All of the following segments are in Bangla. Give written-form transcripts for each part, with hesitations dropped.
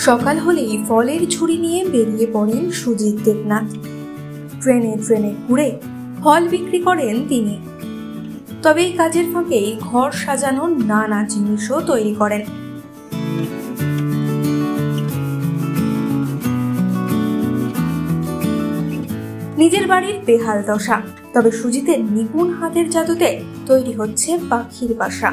সকাল হলেই ফলের ঝুড়ি নিয়ে বেরিয়ে পড়েন সুজিত দেবনাথ। ট্রেনে ট্রেনে ঘুরে ফল বিক্রি করেন তিনি। তবে এই কাজের ফাঁকেই ঘর সাজানোর নানা জিনিসও তৈরি করেন। নিজের বাড়ির বেহাল দশা, তবে সুজিতের নিপুণ হাতের জাদুতে তৈরি হচ্ছে পাখির বাসা।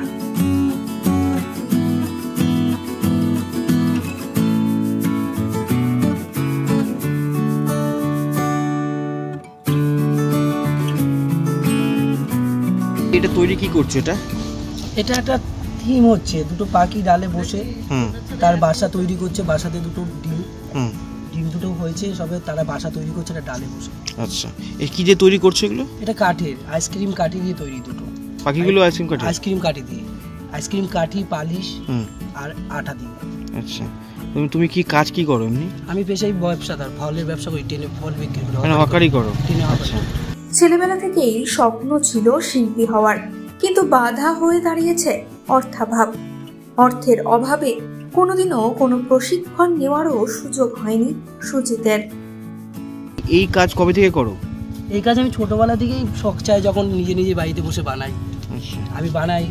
এটা তৈরি কি করছো? এটা একটা থিম হচ্ছে, দুটো পাখি ডালে বসে তার বাসা তৈরি করছে। বাসাতে দুটো ডিম দুটো হয়েছে, সবে তারা বাসা তৈরি করছে একটা ডালে বসে। আচ্ছা, এই কি যে তৈরি করছে এগুলো? এটা কাঠের, আইসক্রিম কাঠি দিয়ে তৈরি। দুটো পাখিগুলো আইসক্রিম কাঠি দিয়ে, আইসক্রিম কাঠি, পালিশ আর আঠা দিয়ে। আচ্ছা, তুমি কি কাজ কি করো এমনি? আমি পেশায় ব্যবসাদার, ফলের ব্যবসা করি, ট্রেনে ফল বিক্রি করি। মানে হকারি করো? আচ্ছা। ছেলেবেলা থেকেই স্বপ্ন ছিল শিল্পী হওয়ার, কিন্তু বাধা হয়ে দাঁড়িয়েছে অর্থাভাব। অর্থের অভাবে কোনোদিনও কোনো প্রশিক্ষণ নেওয়ারও সুযোগ হয়নি সুজিতের। এই কাজ কবে থেকে করো? এই কাজ আমি ছোটবেলা থেকেই শখ চাই, যখন নিজে নিজে বাড়িতে বসে বানাই। আমি বানাই,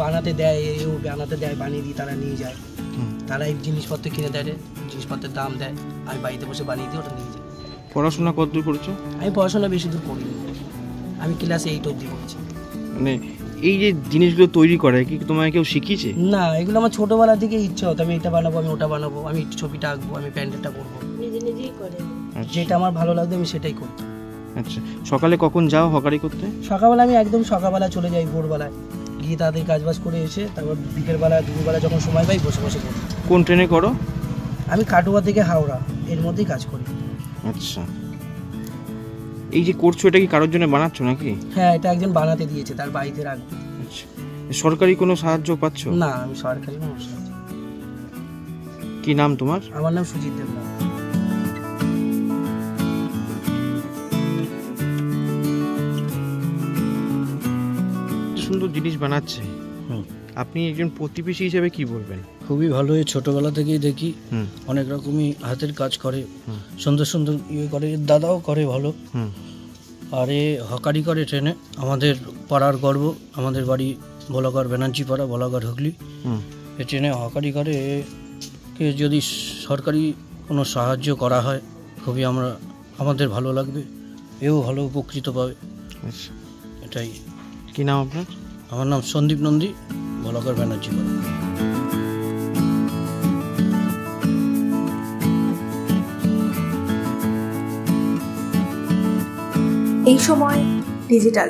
বানাতে দেয়, এও বানাতে দেয়, বানিয়ে দিই, তারা নিয়ে যায়। তারা এই জিনিসপত্র কিনে দেয়, জিনিসপত্রের দাম দেয়, আমি বাড়িতে বসে বানিয়ে দিই, ওটা নিয়ে যাই। পড়াশোনা কতদূর করেছো? আমি পড়াশোনা বেশি দূর করিনি, আমি ক্লাস 8 অবধি করছি। মানে এই যে জিনিসগুলো তৈরি করে কি তোমায় কেউ শিখিয়েছে? না, এগুলো আমার ছোটবেলা থেকে ইচ্ছা হতো, আমি এটা বানাবো, আমি ওটা বানাবো, আমি ছবিটা আঁকবো, আমি প্যান্ডেলটা করবো, নিজে নিজেই করে। যেটা আমার ভালো লাগতো আমি সেটাই করতাম। আচ্ছা, সকালে কখন যাও হকারি করতে? সকালবেলা আমি একদম সকালবেলা চলে যাই, ভোরবেলায় গিয়ে তাদের কাজবাজ করে এসে তারপর বিকেলবেলা দুপুরবেলা যখন সময় পাই বসে বসে করি। কোন ট্রেনে করো? আমি কাটোয়া থেকে হাওড়া, এর মধ্যেই কাজ করি। আচ্ছা, এই যে করছো এটা কি কারোর জন্য বানাচ্ছো নাকি? হ্যাঁ, এটা একজন বানাতে দিয়েছে, তার বাড়িতে রাখবে। আচ্ছা, সরকারি কোনো সাহায্য পাচ্ছ? না, আমি সরকারি মানুষ। কি নাম তোমার? আমার নাম সুজিত দেবনাথ। সুন্দর জিনিস বানাচ্ছে, আপনি একজন প্রতিবেশী হিসেবে কি বলবেন? খুবই ভালো, এই ছোটোবেলা থেকেই দেখি অনেক রকমই হাতের কাজ করে, সুন্দর সুন্দর ইয়ে করে, দাদাও করে ভালো। আর এ হকারি করে ট্রেনে, আমাদের পাড়ার গর্ব, আমাদের বাড়ি বলাগড়, ব্যানার্জি পাড়া, বলাগড় হুগলি। এ ট্রেনে হকারি করে, কে যদি সরকারি কোনো সাহায্য করা হয় খুবই আমাদের ভালো লাগবে, এও ভালো উপকৃত পাবে। এটাই। কি নাম আপনার? আমার নাম সন্দীপ নন্দী, বলাগড়, ব্যানার্জি পাড়া। এই সময় ডিজিটাল।